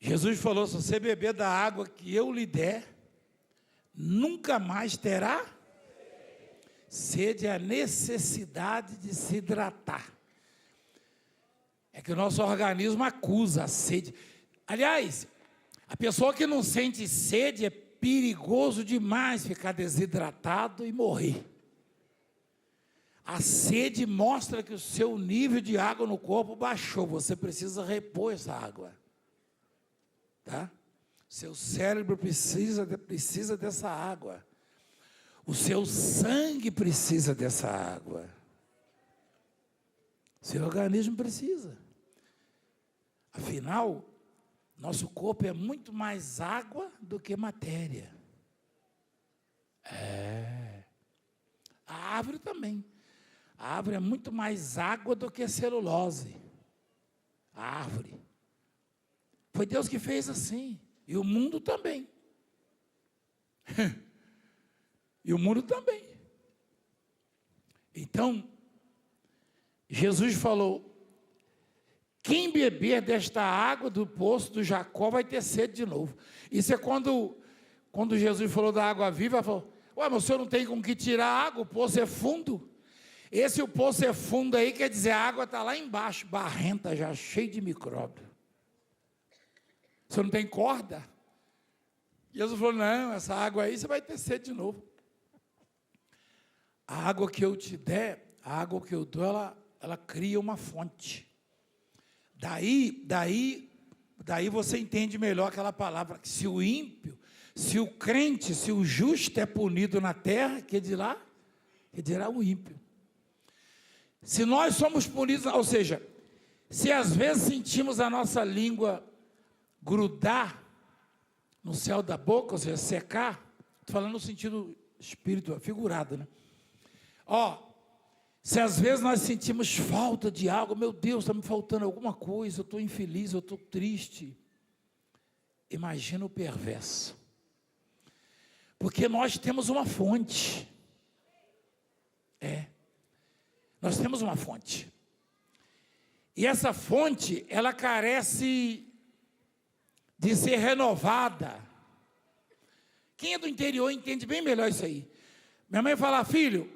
Jesus falou: se você beber da água que eu lhe der, nunca mais terá sede. É a necessidade de se hidratar. É que o nosso organismo acusa a sede. Aliás, a pessoa que não sente sede, é perigoso demais ficar desidratado e morrer. A sede mostra que o seu nível de água no corpo baixou. Você precisa repor essa água. Tá? Seu cérebro precisa dessa água. O seu sangue precisa dessa água. Seu organismo precisa. Afinal, nosso corpo é muito mais água do que matéria. A árvore também. A árvore é muito mais água do que celulose. A árvore. Foi Deus que fez assim. E o mundo também. E o mundo também. Então, Jesus falou: quem beber desta água do poço do Jacó vai ter sede de novo. Isso é quando Jesus falou da água viva, ele falou: ué, mas o senhor não tem com que tirar a água, o poço é fundo. O poço é fundo aí, quer dizer, a água está lá embaixo, barrenta já, cheia de micróbio. Você não tem corda? Jesus falou: não, essa água aí você vai ter sede de novo. A água que eu te der, a água que eu dou, ela cria uma fonte. Daí você entende melhor aquela palavra, que se o ímpio, se o crente, se o justo é punido na terra, que dirá o ímpio. Se nós somos punidos, ou seja, se às vezes sentimos a nossa língua grudar no céu da boca, ou seja, secar, estou falando no sentido espiritual, figurado, né? Se às vezes nós sentimos falta de algo, meu Deus, está me faltando alguma coisa, eu estou infeliz, eu estou triste. Imagina o perverso. Porque nós temos uma fonte. Nós temos uma fonte. E essa fonte, ela carece de ser renovada. Quem é do interior entende bem melhor isso aí. Minha mãe fala: filho,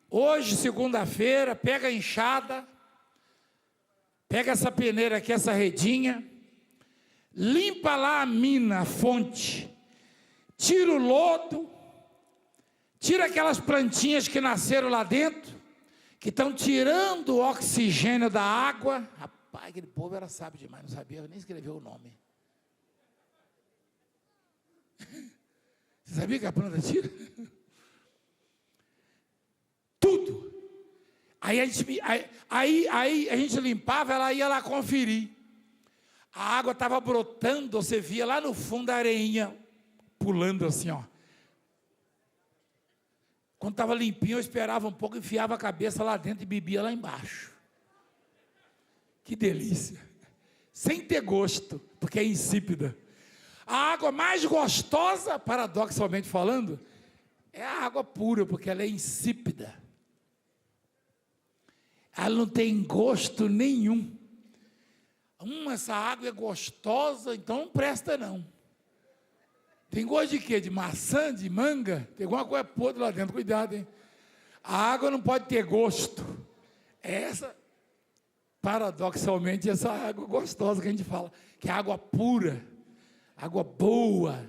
hoje, segunda-feira, pega a enxada, pega essa peneira aqui, essa redinha, limpa lá a mina, a fonte, tira o lodo, tira aquelas plantinhas que nasceram lá dentro, que estão tirando o oxigênio da água. Rapaz, aquele povo era sábio demais, não sabia nem escrever o nome. Você sabia que a planta tira? Tudo. Aí a gente limpava, ela ia lá conferir. A água estava brotando, você via lá no fundo a areinha pulando assim, ó. Quando estava limpinho, eu esperava um pouco, enfiava a cabeça lá dentro e bebia lá embaixo. Que delícia. Sem ter gosto, porque é insípida. A água mais gostosa, paradoxalmente falando, é a água pura, porque ela é insípida. Ela não tem gosto nenhum. Essa água é gostosa, então não presta não. Tem gosto de quê? De maçã, de manga? Tem alguma coisa podre lá dentro, cuidado, hein? A água não pode ter gosto. Paradoxalmente, essa água gostosa que a gente fala, que é água pura, água boa.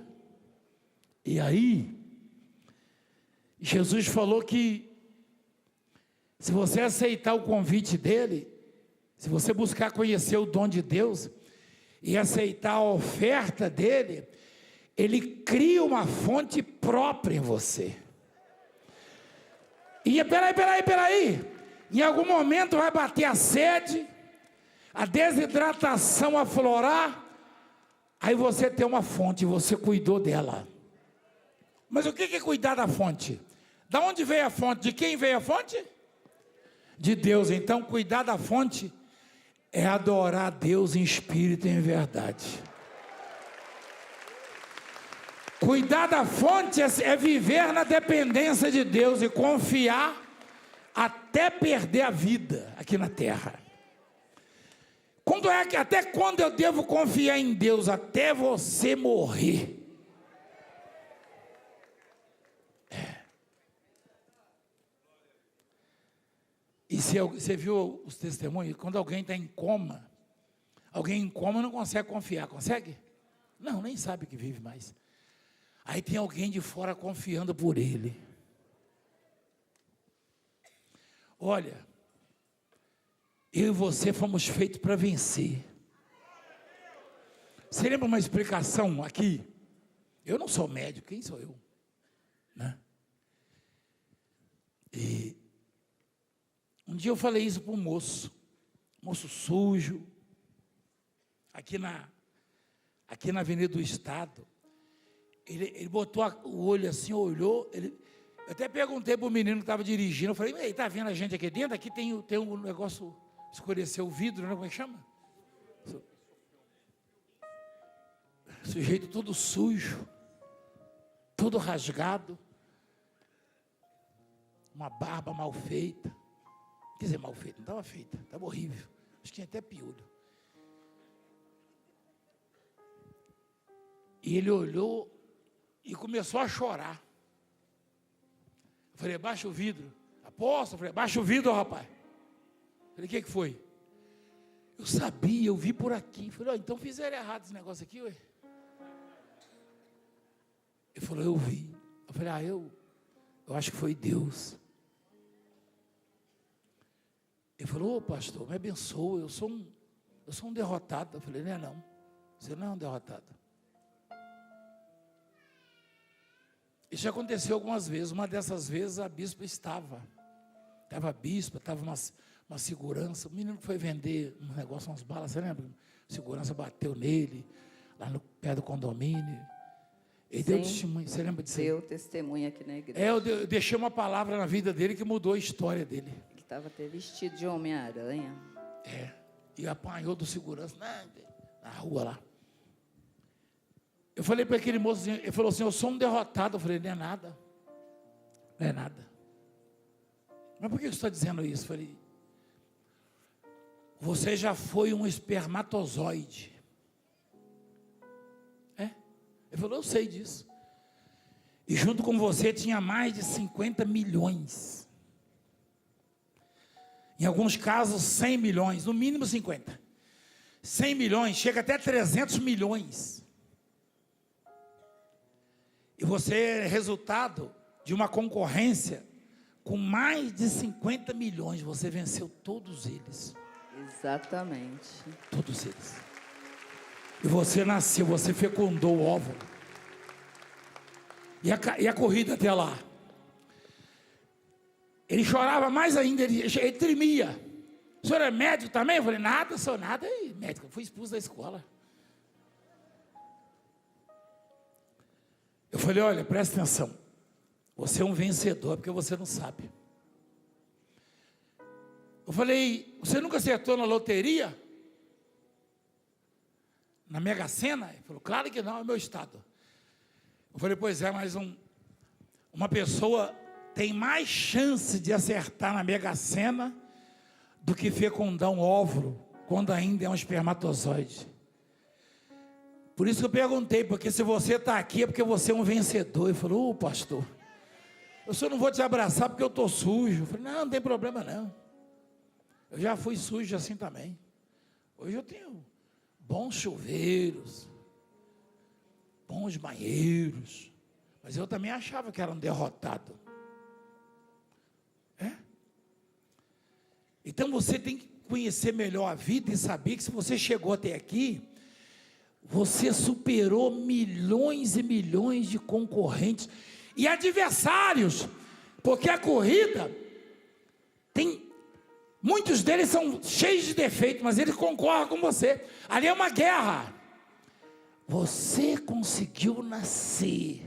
E aí, Jesus falou que se você aceitar o convite dele, se você buscar conhecer o dom de Deus e aceitar a oferta dele, ele cria uma fonte própria em você. E peraí. Em algum momento vai bater a sede, a desidratação aflorar, aí você tem uma fonte, você cuidou dela. Mas o que é cuidar da fonte? Da onde veio a fonte? De quem veio a fonte? De Deus. Então, cuidar da fonte é adorar a Deus em espírito e em verdade. Cuidar da fonte é viver na dependência de Deus e confiar até perder a vida aqui na terra. Até quando eu devo confiar em Deus? Até você morrer. E se você viu os testemunhos? Quando alguém está em coma não consegue confiar, consegue? Não, nem sabe que vive mais. Aí tem alguém de fora confiando por ele. Olha, eu e você fomos feitos para vencer. Você lembra uma explicação aqui? Eu não sou médico, quem sou eu? Né? E um dia eu falei isso para um moço sujo, aqui na Avenida do Estado. Ele botou o olho assim, olhou, eu até perguntei para o menino que estava dirigindo, eu falei, ei, está vendo a gente aqui dentro? Aqui tem um negócio, escureceu o vidro, né? Como é que chama? Sujeito todo sujo, todo rasgado, uma barba mal feita. Quer dizer, mal feita, não estava feita, estava horrível. Acho que tinha até piolho. E ele olhou e começou a chorar. Eu falei, baixa o vidro. Apóstolo, eu falei, baixa o vidro, rapaz. Eu falei, o que foi? Eu sabia, eu vi por aqui. Eu falei, então fizeram errado esse negócio aqui, ué. Ele falou, eu vi. Eu falei, eu acho que foi Deus. Ele falou, pastor, me abençoa, eu sou um derrotado. Eu falei, não, você não é um derrotado. Isso já aconteceu algumas vezes. Uma dessas vezes a bispa estava uma segurança. O menino que foi vender um negócio, umas balas, você lembra? A segurança bateu nele, lá no pé do condomínio. Ele deu testemunho, você lembra disso? Deu testemunho aqui na igreja. Eu deixei uma palavra na vida dele que mudou a história dele. Ele estava até vestido de Homem-Aranha. E apanhou do segurança na rua lá. Eu falei para aquele moço, ele falou assim, eu sou um derrotado. Eu falei, não é nada. Não é nada. Mas por que você está dizendo isso? Eu falei, você já foi um espermatozoide. Ele falou, eu sei disso. E junto com você tinha mais de 50 milhões. Em alguns casos, 100 milhões, no mínimo 50. 100 milhões, chega até 300 milhões. E você é resultado de uma concorrência com mais de 50 milhões. Você venceu todos eles. Exatamente. Todos eles. E você nasceu, você fecundou o óvulo. E a corrida até lá. Ele chorava mais ainda, ele tremia. O senhor é médico também? Eu falei, nada, sou nada. E médico, eu fui expulso da escola. Eu falei, olha, presta atenção. Você é um vencedor, porque você não sabe. Eu falei, você nunca acertou na loteria? Na Mega Sena? Ele falou, claro que não, é meu estado. Eu falei, pois é, mas uma pessoa tem mais chance de acertar na Mega Sena do que fecundar um óvulo, quando ainda é um espermatozoide. Por isso que eu perguntei, porque se você está aqui é porque você é um vencedor. Ele falou, pastor, eu só não vou te abraçar porque eu estou sujo. Eu falei, não tem problema não. Eu já fui sujo assim também. Hoje eu tenho bons chuveiros, bons banheiros, mas eu também achava que era um derrotado. Então você tem que conhecer melhor a vida e saber que se você chegou até aqui, você superou milhões e milhões de concorrentes e adversários, porque a corrida tem... Muitos deles são cheios de defeitos, mas eles concorrem com você. Ali é uma guerra. Você conseguiu nascer.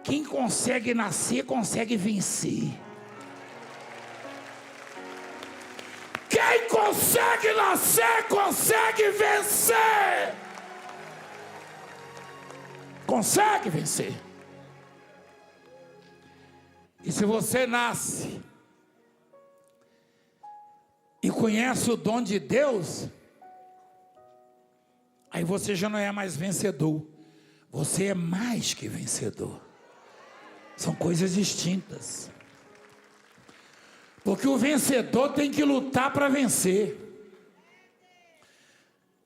Quem consegue nascer, consegue vencer. Quem consegue nascer, consegue vencer. Consegue vencer. E se você nasce e conhece o dom de Deus, aí você já não é mais vencedor. Você é mais que vencedor. São coisas distintas. Porque o vencedor tem que lutar para vencer.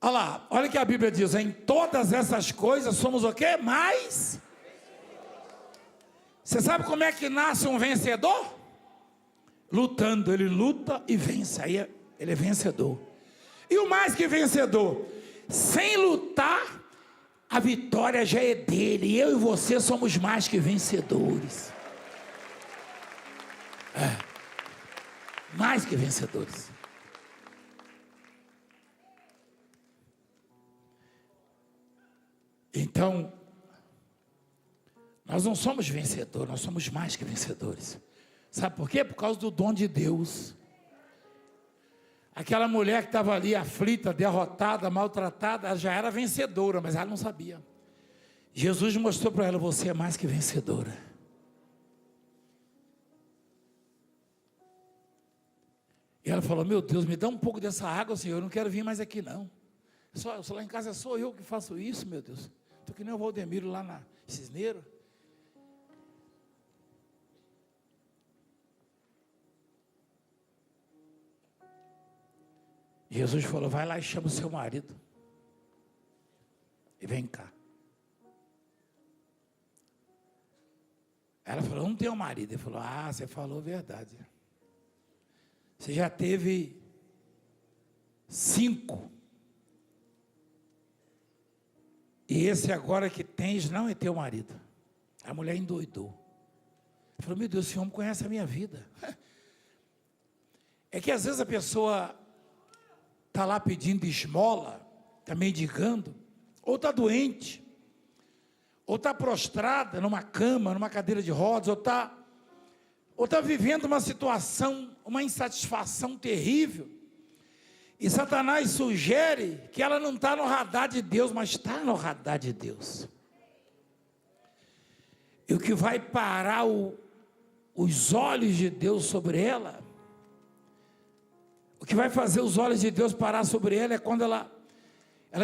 Olha lá, olha o que a Bíblia diz: em todas essas coisas somos o quê? Mais. Você sabe como é que nasce um vencedor? Lutando, ele luta e vence, aí ele é vencedor. E o mais que vencedor? Sem lutar, a vitória já é dele. Eu e você somos mais que vencedores. Mais que vencedores. Então, nós não somos vencedores, nós somos mais que vencedores. Sabe por quê? Por causa do dom de Deus. Aquela mulher que estava ali aflita, derrotada, maltratada, ela já era vencedora, mas ela não sabia. Jesus mostrou para ela: você é mais que vencedora. E ela falou: meu Deus, me dá um pouco dessa água, Senhor, eu não quero vir mais aqui não. Só lá em casa sou eu que faço isso, meu Deus. Estou que nem o Valdemiro lá na Cisneiro. Jesus falou: vai lá e chama o seu marido. E vem cá. Ela falou: não tenho marido. Ele falou: ah, você falou a verdade. Você já teve 5. E esse agora que tens não é teu marido. A mulher endoidou. Ele falou: meu Deus, esse homem conhece a minha vida. É que às vezes a pessoa está lá pedindo esmola, está mendigando, ou está doente, ou está prostrada numa cama, numa cadeira de rodas, ou está vivendo uma situação, uma insatisfação terrível, e Satanás sugere que ela não está no radar de Deus, mas está no radar de Deus. E o que vai parar os olhos de Deus sobre ela, o que vai fazer os olhos de Deus parar sobre ela, é quando ela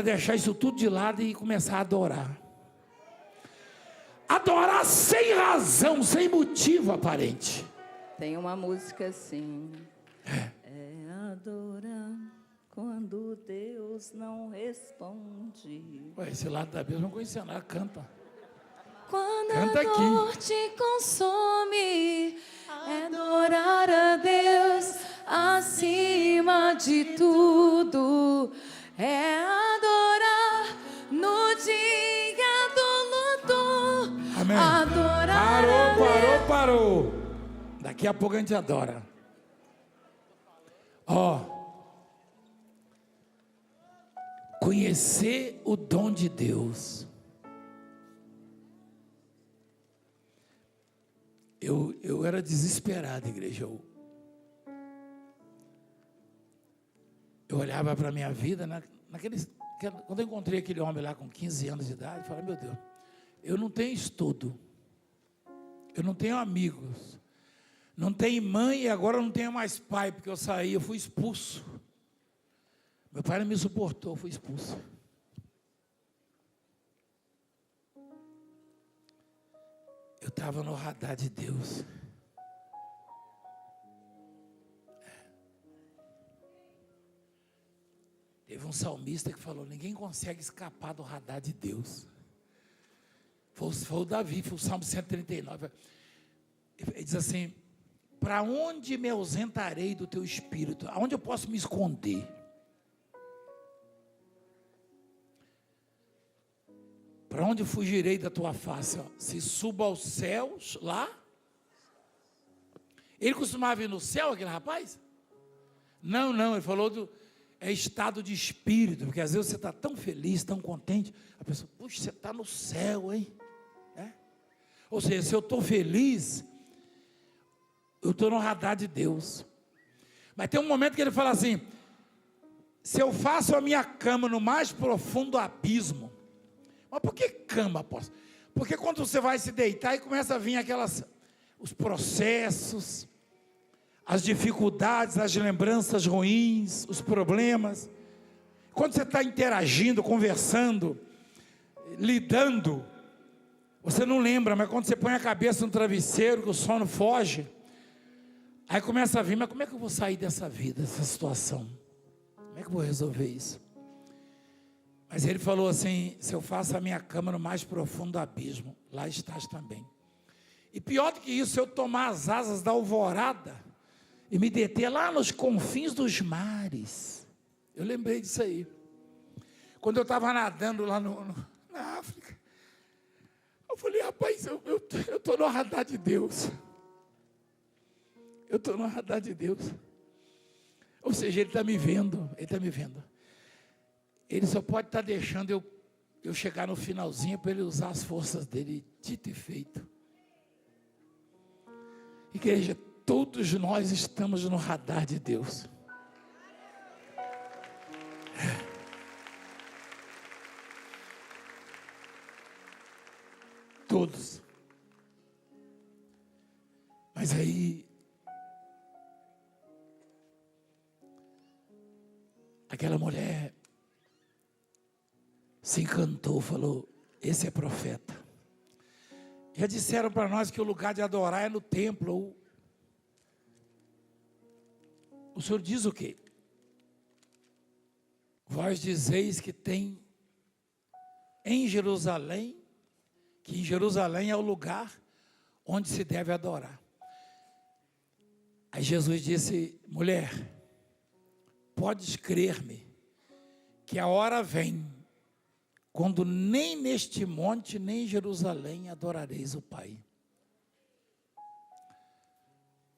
deixar isso tudo de lado e começar a adorar. Adorar sem razão, sem motivo aparente. Tem uma música assim. É adorar quando Deus não responde. Ué, esse lado da Bíblia não conhecia nada, canta. Quando Canta a dor te consome, é adorar a Deus acima de tudo. É adorar no dia do luto. Amém. Adorar a Deus. Parou. Daqui a pouco a gente adora. Conhecer o dom de Deus. Eu era desesperado, igreja. Eu olhava para a minha vida, quando eu encontrei aquele homem lá com 15 anos de idade, eu falei: meu Deus, eu não tenho estudo, eu não tenho amigos, não tenho mãe e agora eu não tenho mais pai, porque eu saí, eu fui expulso. Meu pai não me suportou, eu fui expulso. Eu estava no radar de Deus. Teve um salmista que falou: ninguém consegue escapar do radar de Deus. Foi o Davi, foi o Salmo 139. Ele diz assim: para onde me ausentarei do teu espírito? Aonde eu posso me esconder? Para onde fugirei da tua face? Se subo aos céus, lá. Ele costumava ir no céu, aquele rapaz? Não, ele falou é estado de espírito, porque às vezes você está tão feliz, tão contente, a pessoa: puxa, você está no céu, hein? Ou seja, se eu estou feliz, eu estou no radar de Deus. Mas tem um momento que ele fala assim: se eu faço a minha cama no mais profundo abismo. Mas por que cama, apóstolo? Porque quando você vai se deitar e começa a vir os processos, as dificuldades, as lembranças ruins, os problemas. Quando você está interagindo, conversando, lidando, você não lembra, mas quando você põe a cabeça no travesseiro, que o sono foge, aí começa a vir, mas como é que eu vou sair dessa vida, dessa situação? Como é que eu vou resolver isso? Mas ele falou assim: se eu faço a minha cama no mais profundo do abismo, lá estás também. E pior do que isso, se eu tomar as asas da alvorada e me deter lá nos confins dos mares. Eu lembrei disso aí. Quando eu estava nadando lá na África, eu falei: rapaz, eu estou no radar de Deus. Eu estou no radar de Deus. Ou seja, Ele está me vendo, Ele está me vendo. Ele só pode estar deixando eu chegar no finalzinho para Ele usar as forças dEle, dito e feito. Igreja, todos nós estamos no radar de Deus. Todos. Mas aí, aquela mulher se encantou, falou: esse é profeta. Já disseram para nós que o lugar de adorar é no templo. O Senhor diz o quê? Vós dizeis que tem em Jerusalém, que em Jerusalém é o lugar onde se deve adorar. Aí Jesus disse: mulher, podes crer-me, que a hora vem, quando nem neste monte, nem em Jerusalém adorareis o Pai.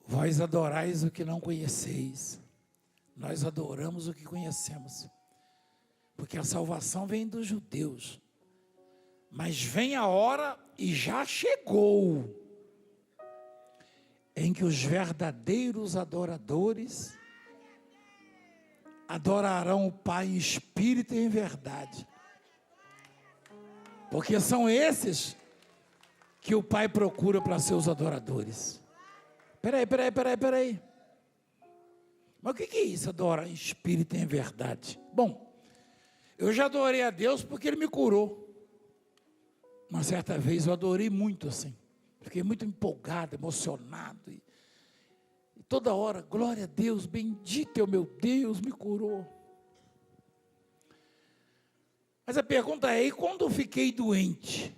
Vós adorais o que não conheceis, nós adoramos o que conhecemos, porque a salvação vem dos judeus, mas vem a hora, e já chegou, em que os verdadeiros adoradores adorarão o Pai em espírito e em verdade. Porque são esses que o Pai procura para seus adoradores. Peraí. Mas o que é isso, adorar em espírito e em verdade? Bom, eu já adorei a Deus porque Ele me curou. Uma certa vez eu adorei muito assim. Fiquei muito empolgado, emocionado. E toda hora, glória a Deus, bendito é o meu Deus, me curou. Mas a pergunta é: e quando eu fiquei doente?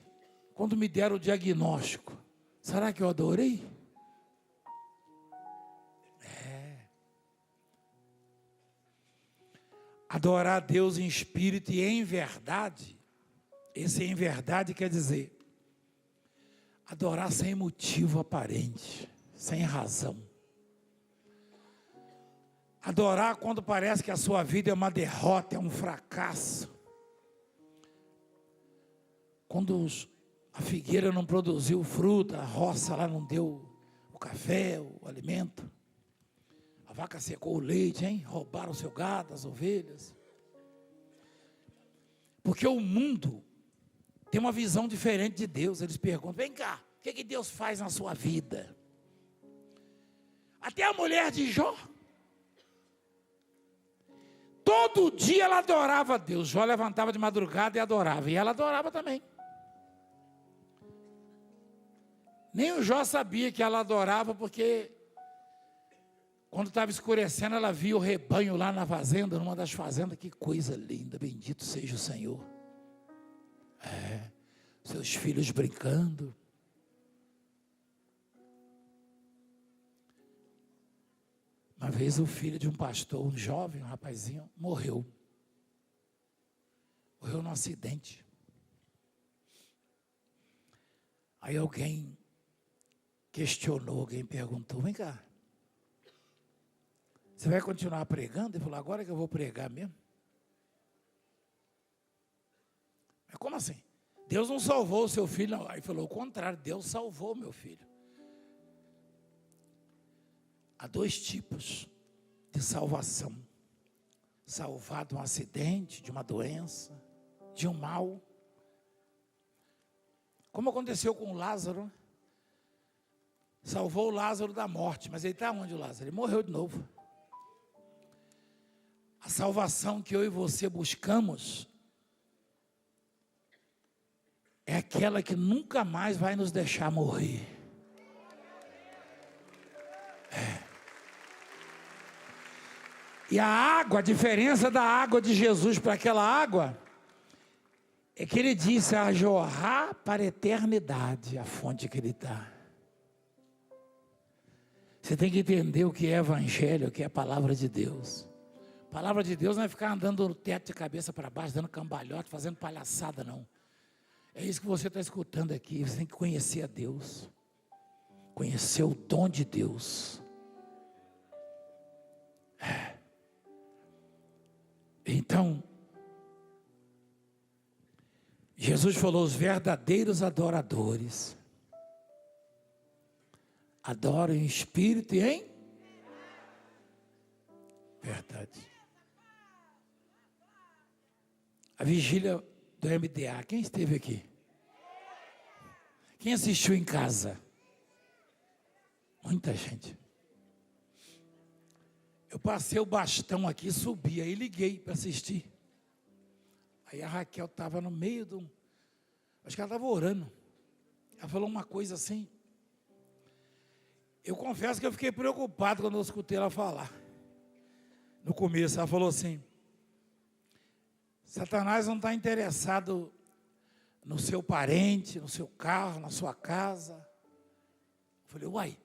Quando me deram o diagnóstico, será que eu adorei? Adorar a Deus em espírito e em verdade. Esse em verdade quer dizer adorar sem motivo aparente, sem razão. Adorar quando parece que a sua vida é uma derrota, é um fracasso. Quando a figueira não produziu fruta, a roça lá não deu o café, o alimento. A vaca secou o leite, hein? Roubaram o seu gado, as ovelhas. Porque o mundo tem uma visão diferente de Deus. Eles perguntam: vem cá, o que Deus faz na sua vida? Até a mulher de Jó, todo dia ela adorava a Deus. Jó levantava de madrugada e adorava, e ela adorava também. Nem o Jó sabia que ela adorava, porque quando estava escurecendo, ela via o rebanho lá na fazenda, numa das fazendas. Que coisa linda, bendito seja o Senhor. Seus filhos brincando. Uma vez o filho de um pastor, um jovem, um rapazinho, morreu. Morreu num acidente. Aí alguém questionou, alguém perguntou: vem cá, você vai continuar pregando? Ele falou: agora que eu vou pregar mesmo. Mas como assim? Deus não salvou o seu filho? Não. Aí falou: o contrário, Deus salvou meu filho. Há dois tipos de salvação: salvar de um acidente, de uma doença, de um mal. Como aconteceu com Lázaro. Salvou o Lázaro da morte, mas ele está onde, o Lázaro? Ele morreu de novo. A salvação que eu e você buscamos é aquela que nunca mais vai nos deixar morrer. E a água, a diferença da água de Jesus para aquela água, é que ele disse a jorrar para a eternidade, a fonte que ele dá. Você tem que entender o que é evangelho, o que é a palavra de Deus. A palavra de Deus não é ficar andando no teto de cabeça para baixo, dando cambalhota, fazendo palhaçada, não. É isso que você está escutando aqui. Você tem que conhecer a Deus, conhecer o dom de Deus. Então, Jesus falou: os verdadeiros adoradores adoram em espírito e em verdade. A vigília do MDA, quem esteve aqui? Quem assistiu em casa? Muita gente. Eu passei o bastão aqui, subi, aí liguei para assistir. Aí a Raquel estava no meio do... Acho que ela estava orando. Ela falou uma coisa assim. Eu confesso que eu fiquei preocupado quando eu escutei ela falar. No começo, ela falou assim: Satanás não está interessado no seu parente, no seu carro, na sua casa. Eu falei: uai,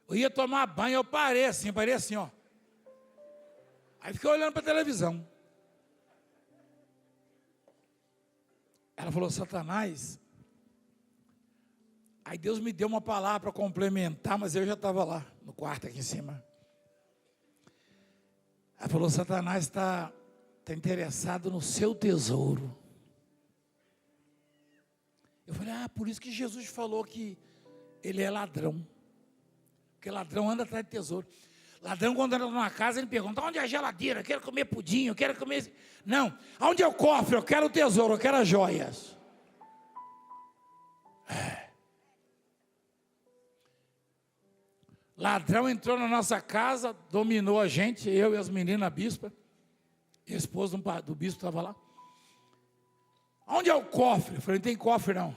eu ia tomar banho, eu parei assim, ó. Aí fiquei olhando para a televisão. Ela falou: Satanás. Aí Deus me deu uma palavra para complementar, mas eu já estava lá, no quarto aqui em cima. Ela falou: Satanás está interessado no seu tesouro. Eu falei: por isso que Jesus falou que ele é ladrão. Porque ladrão anda atrás de tesouro. Ladrão, quando entra numa casa, ele pergunta: onde é a geladeira? Eu quero comer pudim, eu quero comer... Não, onde é o cofre? Eu quero o tesouro, eu quero as joias. Ladrão entrou na nossa casa, dominou a gente, eu e as meninas, a bispa, e a esposa do bispo estava lá. Onde é o cofre? Eu falei: não tem cofre não.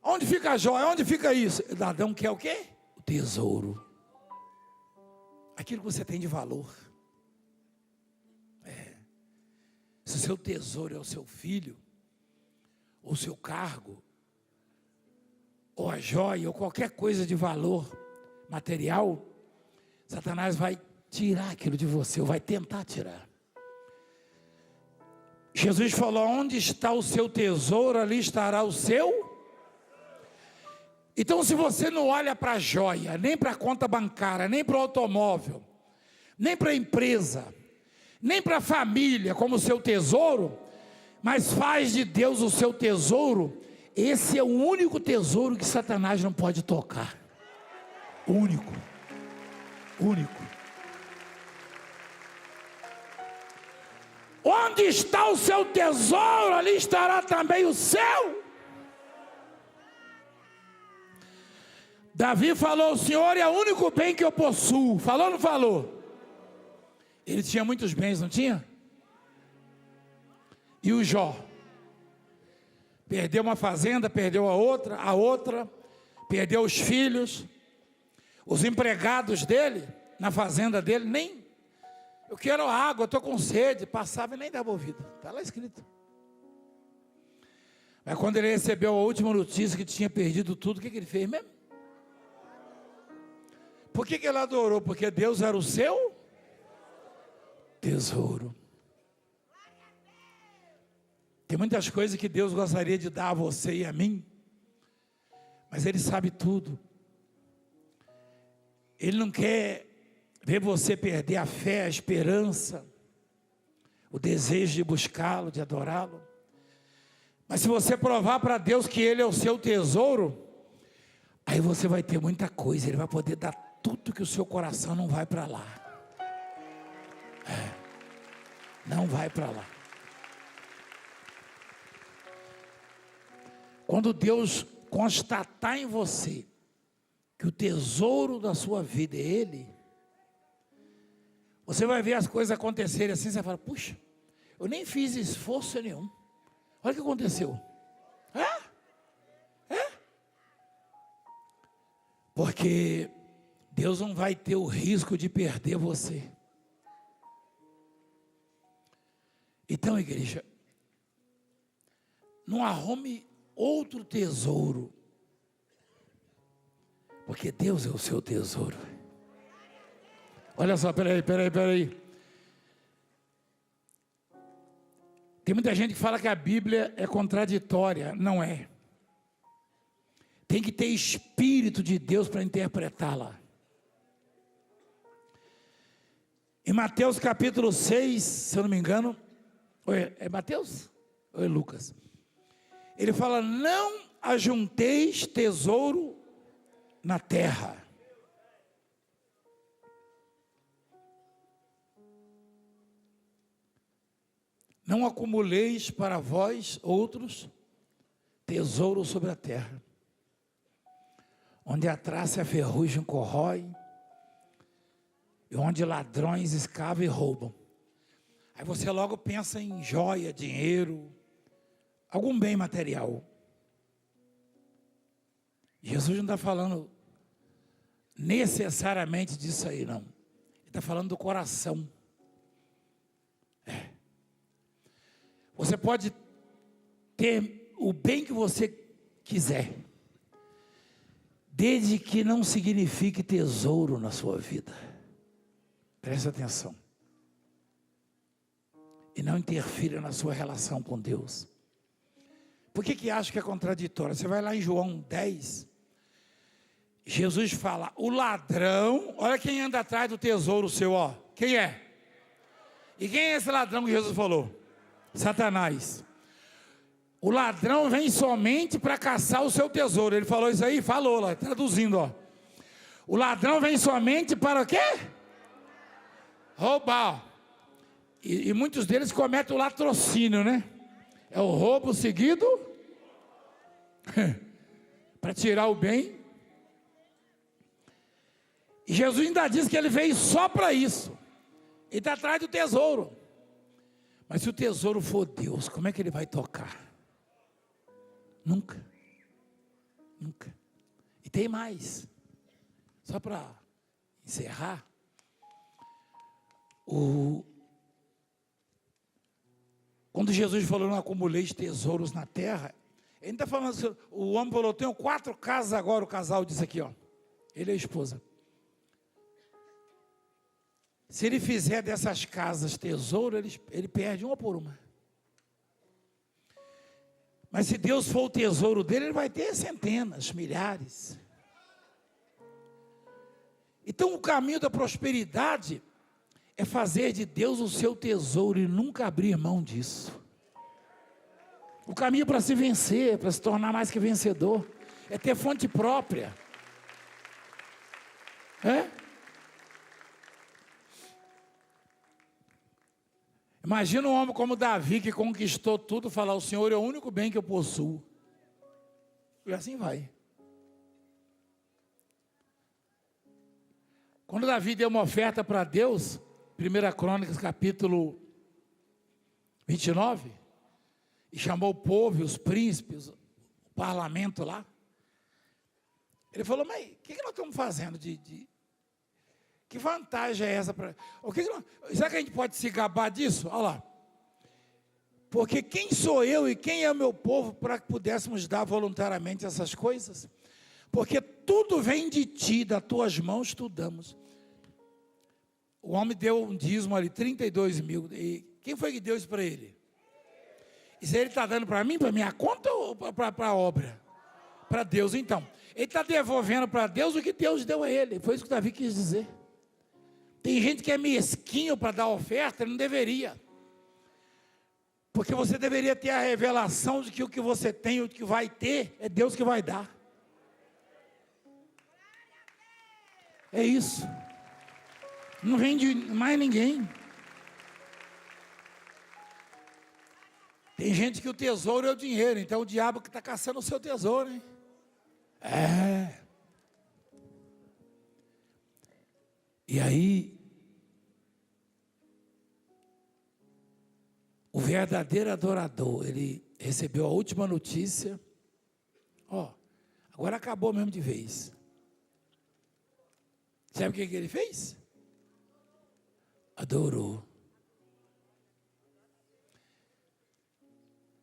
Onde fica a joia? Onde fica isso? O ladrão quer o quê? O tesouro. Aquilo que você tem de valor. Se o seu tesouro é o seu filho, ou o seu cargo, ou a joia, ou qualquer coisa de valor material, Satanás vai tirar aquilo de você, ou vai tentar tirar. Jesus falou: onde está o seu tesouro, ali estará o seu. Então, se você não olha para a joia, nem para a conta bancária, nem para o automóvel, nem para a empresa, nem para a família como o seu tesouro, mas faz de Deus o seu tesouro, esse é o único tesouro que Satanás não pode tocar. Único. Onde está o seu tesouro, ali estará também o seu. Davi falou: o Senhor é o único bem que eu possuo. Falou ou não falou? Ele tinha muitos bens, não tinha? E o Jó? Perdeu uma fazenda, perdeu a outra, perdeu os filhos, os empregados dele, na fazenda dele, nem, eu quero água, estou com sede, passava e nem dava ouvido, está lá escrito. Mas quando ele recebeu a última notícia que tinha perdido tudo, o que ele fez mesmo? Por que ele adorou? Porque Deus era o seu tesouro. Tem muitas coisas que Deus gostaria de dar a você e a mim, mas Ele sabe tudo. Ele não quer ver você perder a fé, a esperança, o desejo de buscá-lo, de adorá-lo. Mas se você provar para Deus que Ele é o seu tesouro, aí você vai ter muita coisa. Ele vai poder dar tudo que o seu coração não vai para lá. Não vai para lá. Quando Deus constatar em você que o tesouro da sua vida é Ele, Você vai ver as coisas acontecerem assim, você fala, puxa, eu nem fiz esforço nenhum. Olha o que aconteceu. Porque Deus não vai ter o risco de perder você. Então, igreja, não arrume outro tesouro, porque Deus é o seu tesouro. Olha só, peraí. Tem muita gente que fala que a Bíblia é contraditória. Não é. Tem que ter Espírito de Deus para interpretá-la. Em Mateus capítulo 6, se eu não me engano, é Mateus ou é Lucas? Ele fala, não ajunteis tesouro na terra. Não acumuleis para vós outros tesouros sobre a terra, onde a traça e a ferrugem corrói, e onde ladrões escavam e roubam. Aí você logo pensa em joia, dinheiro, algum bem material. Jesus não está falando necessariamente disso aí, não. Ele está falando do coração. Você pode ter o bem que você quiser, desde que não signifique tesouro na sua vida. Preste atenção. E não interfira na sua relação com Deus. Por que acha que é contraditório? Você vai lá em João 10. Jesus fala, o ladrão, olha quem anda atrás do tesouro seu, ó. Quem é? E quem é esse ladrão que Jesus falou? Satanás. O ladrão vem somente para caçar o seu tesouro. Ele falou isso aí? Falou lá, traduzindo, ó. O ladrão vem somente para o quê? Roubar. E muitos deles cometem o latrocínio, né? É o roubo seguido para tirar o bem. E Jesus ainda diz que ele veio só para isso. Ele está atrás do tesouro. Mas se o tesouro for Deus, como é que ele vai tocar? Nunca. Nunca. E tem mais. Só para encerrar. Quando Jesus falou, não acumuleis tesouros na terra, ele está falando assim, o homem falou, tenho 4 casas agora, o casal disse aqui, ó. Ele e a esposa. Se ele fizer dessas casas tesouro, ele perde uma por uma. Mas se Deus for o tesouro dele, ele vai ter centenas, milhares. Então o caminho da prosperidade é fazer de Deus o seu tesouro e nunca abrir mão disso. O caminho para se vencer, para se tornar mais que vencedor, é ter fonte própria. Imagina um homem como Davi, que conquistou tudo, falar, o Senhor é o único bem que eu possuo. E assim vai. Quando Davi deu uma oferta para Deus, 1 Crônicas capítulo 29, e chamou o povo, os príncipes, o parlamento lá, ele falou, mas o que nós estamos fazendo que vantagem é essa? Será que a gente pode se gabar disso? Olha lá. Porque quem sou eu e quem é o meu povo para que pudéssemos dar voluntariamente essas coisas? Porque tudo vem de ti, das tuas mãos tu damos. O homem deu um dízimo ali, 32 mil. E quem foi que deu isso para ele? Isso ele está dando para mim, para minha conta ou para a obra? Para Deus, então. Ele está devolvendo para Deus o que Deus deu a ele. Foi isso que Davi quis dizer. Tem gente que é mesquinho para dar oferta, não deveria. Porque você deveria ter a revelação de que o que você tem, o que vai ter, é Deus que vai dar. É isso. Não vem de mais ninguém. Tem gente que o tesouro é o dinheiro, então é o diabo que está caçando o seu tesouro, hein? E aí, O verdadeiro adorador, ele recebeu a última notícia. Agora acabou mesmo de vez. Sabe o que ele fez? Adorou.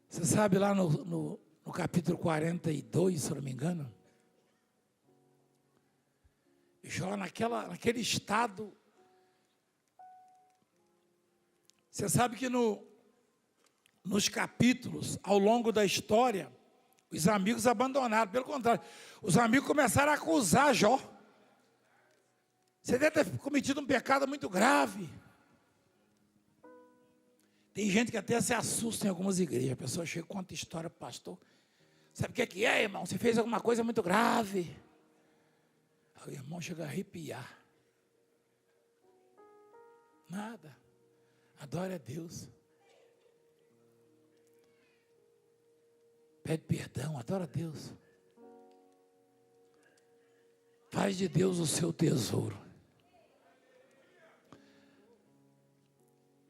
Você sabe lá no capítulo 42, se eu não me engano, Jó naquele estado. Você sabe que nos capítulos, ao longo da história, os amigos abandonaram. Pelo contrário, os amigos começaram a acusar Jó. Você deve ter cometido um pecado muito grave. Tem gente que até se assusta em algumas igrejas. A pessoa chega e conta história para o pastor. Sabe o que é, irmão? Você fez alguma coisa muito grave. O irmão chega a arrepiar. Nada. Adore a Deus. Pede perdão, adora a Deus. Faz de Deus o seu tesouro.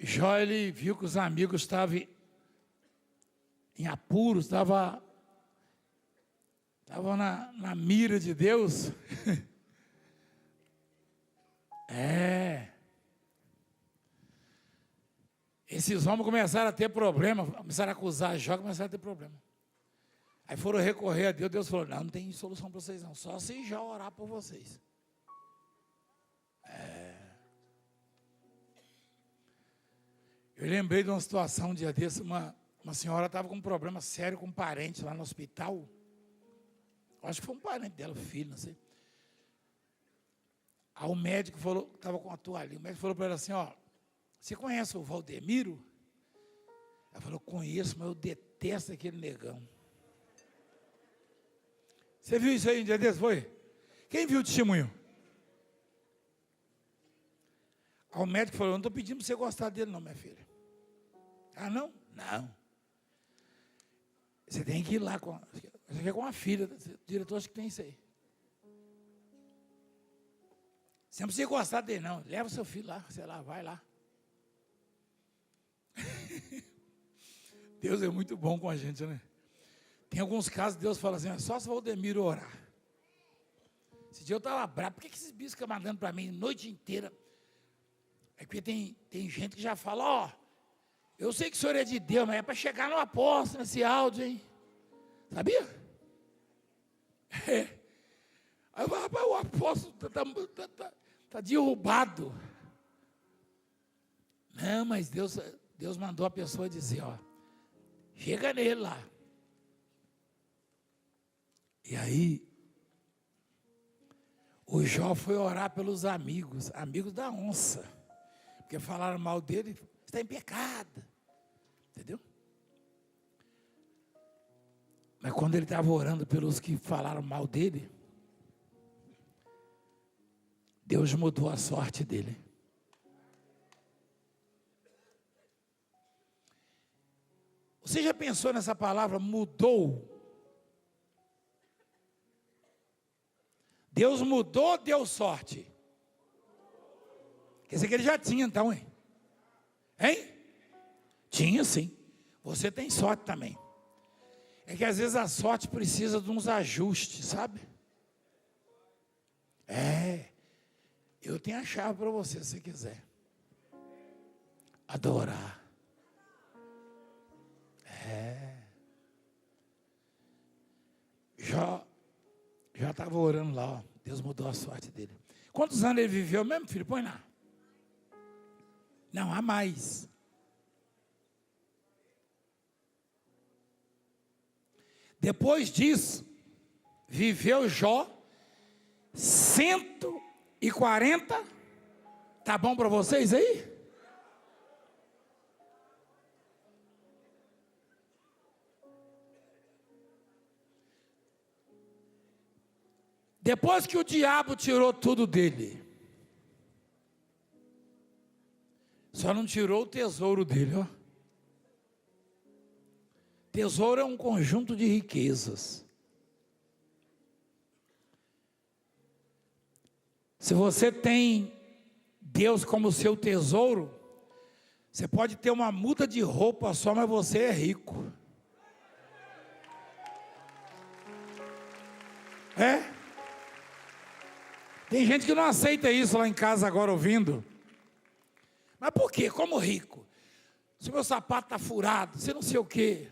Jó, ele viu que os amigos estavam em apuros, estavam na mira de Deus. Esses homens começaram a ter problema, começaram a acusar Jó, começaram a ter problema. Aí foram recorrer a Deus, Deus falou, não tem solução para vocês não, só se Jó orar por vocês. Eu lembrei de uma situação um dia desse, uma senhora estava com um problema sério com um parente lá no hospital. Acho que foi um parente dela, filho, não sei. Aí o médico falou, estava com a toalha, o médico falou para ela assim, você conhece o Valdemiro? Ela falou, conheço, mas eu detesto aquele negão. Você viu isso aí um dia desse, foi? Quem viu o testemunho? Aí o médico falou, não estou pedindo para você gostar dele não, minha filha. Ah, não? Não. Você tem que ir lá, você quer com a filha, o diretor acho que tem isso aí. Você não precisa gostar dele não, leva o seu filho lá, sei lá, vai lá. Deus é muito bom com a gente, né? Tem alguns casos, Deus fala assim, só se o Valdemiro orar. Esse dia eu estava bravo, por que esses bichos ficam mandando para mim a noite inteira? É porque tem gente que já fala, eu sei que o senhor é de Deus, mas é para chegar no apóstolo nesse áudio, hein? Sabia? Aí eu falo, rapaz, o apóstolo está derrubado. Não, mas Deus mandou a pessoa dizer, chega nele lá. E aí, o Jó foi orar pelos amigos da onça, porque falaram mal dele, está em pecado, entendeu? Mas quando ele estava orando pelos que falaram mal dele, Deus mudou a sorte dele. Você já pensou nessa palavra, mudou? Deus mudou, deu sorte. Quer dizer que ele já tinha então, hein? Tinha sim. Você tem sorte também. É que às vezes a sorte precisa de uns ajustes, sabe? Eu tenho a chave para você, se você quiser. Adorar. Já estava orando lá, Deus mudou a sorte dele. Quantos anos ele viveu mesmo, filho? Põe lá. Não, há mais. Depois disso, viveu Jó 140. Tá bom para vocês aí? Depois que o diabo tirou tudo dele, só não tirou o tesouro dele, Tesouro é um conjunto de riquezas. Se você tem Deus como seu tesouro, Você pode ter uma muda de roupa só, mas você é rico. É? Tem gente que não aceita isso lá em casa agora ouvindo. Mas por quê? Como rico? Se meu sapato está furado, se não sei o quê.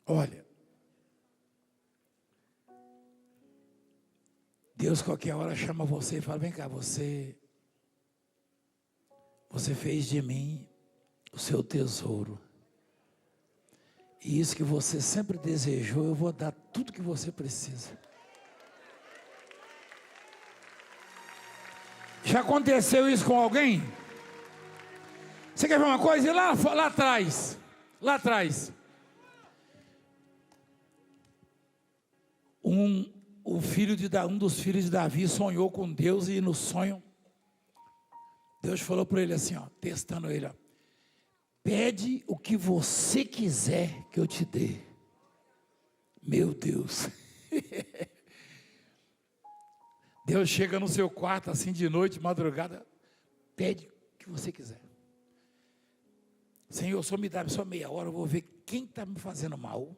Olha, Deus qualquer hora chama você e fala, vem cá, você fez de mim o seu tesouro. E isso que você sempre desejou, eu vou dar tudo que você precisa. Já aconteceu isso com alguém? Você quer ver uma coisa? E lá atrás, um dos filhos de Davi sonhou com Deus e no sonho, Deus falou para ele assim, ó, testando ele, ó, pede o que você quiser que eu te dê. Meu Deus. Deus chega no seu quarto assim de noite, madrugada, pede o que você quiser. Senhor, só me dá só meia hora, eu vou ver quem está me fazendo mal.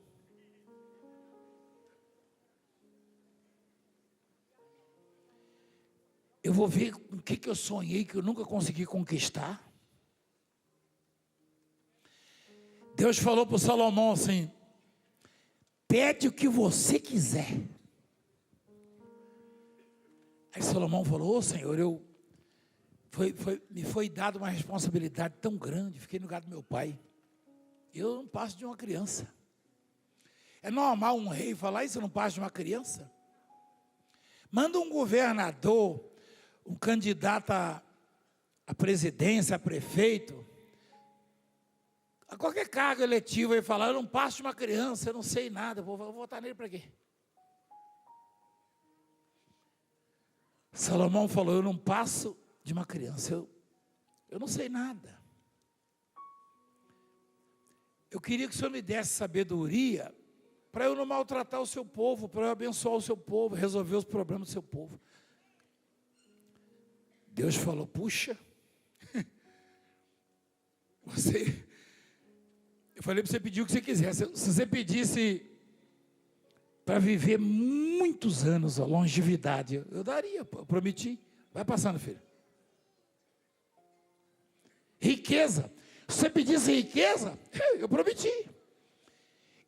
Eu vou ver o que eu sonhei que eu nunca consegui conquistar. Deus falou para o Salomão assim, pede o que você quiser. Aí Salomão falou, Senhor, me foi dada uma responsabilidade tão grande, fiquei no lugar do meu pai. Eu não passo de uma criança. É normal um rei falar isso, eu não passo de uma criança? Manda um governador, um candidato à presidência, a prefeito, a qualquer cargo eletivo, ele falar, eu não passo de uma criança, eu não sei nada, vou votar nele para quê? Salomão falou, eu não passo de uma criança, eu não sei nada. Eu queria que o Senhor me desse sabedoria para eu não maltratar o seu povo, para eu abençoar o seu povo, resolver os problemas do seu povo. Deus falou, puxa, eu falei para você pedir o que você quiser. Se você pedisse para viver muitos anos, a longevidade, eu daria, eu prometi. Vai passando, filho. Riqueza. Se você pedisse riqueza, eu prometi.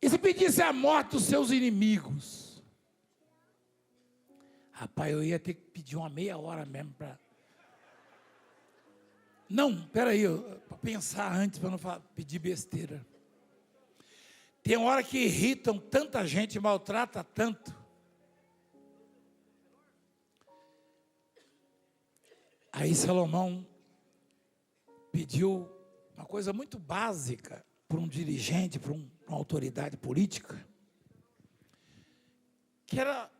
E se pedisse a morte dos seus inimigos? Rapaz, eu ia ter que pedir uma meia hora mesmo para... Não, peraí, para pensar antes, para não pedir besteira. Tem hora que irritam tanta gente, maltrata tanto. Aí Salomão pediu uma coisa muito básica para um dirigente, para uma autoridade política, que era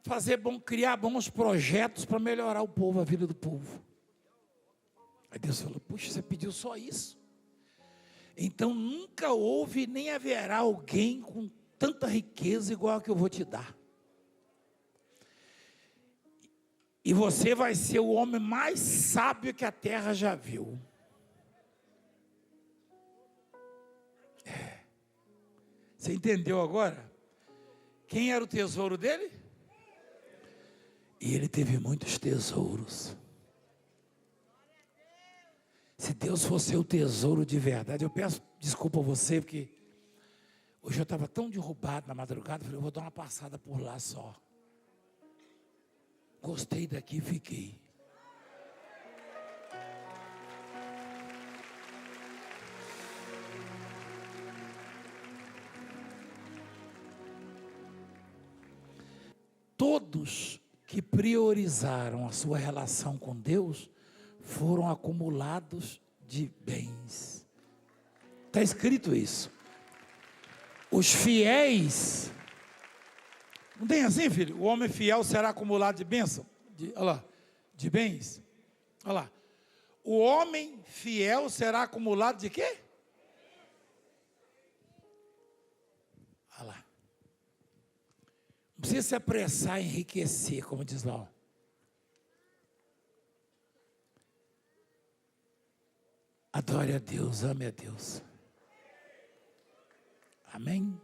criar bons projetos para melhorar o povo, a vida do povo. Aí Deus falou, puxa, você pediu só isso? Então nunca houve nem haverá alguém com tanta riqueza igual a que eu vou te dar. E você vai ser o homem mais sábio que a terra já viu. Você entendeu agora? Quem era o tesouro dele? E ele teve muitos tesouros. Se Deus fosse o tesouro de verdade, eu peço desculpa a você, porque hoje eu estava tão derrubado na madrugada, falei, eu vou dar uma passada por lá só. Gostei daqui e fiquei. Todos que priorizaram a sua relação com Deus foram acumulados de bens. Está escrito isso. Os fiéis, não tem assim, filho? O homem fiel será acumulado de bênção, olha lá, de bens. Olha lá. O homem fiel será acumulado de quê? Olha lá. Não precisa se apressar a enriquecer, como diz lá. Adore a Deus, ame a Deus. Amém?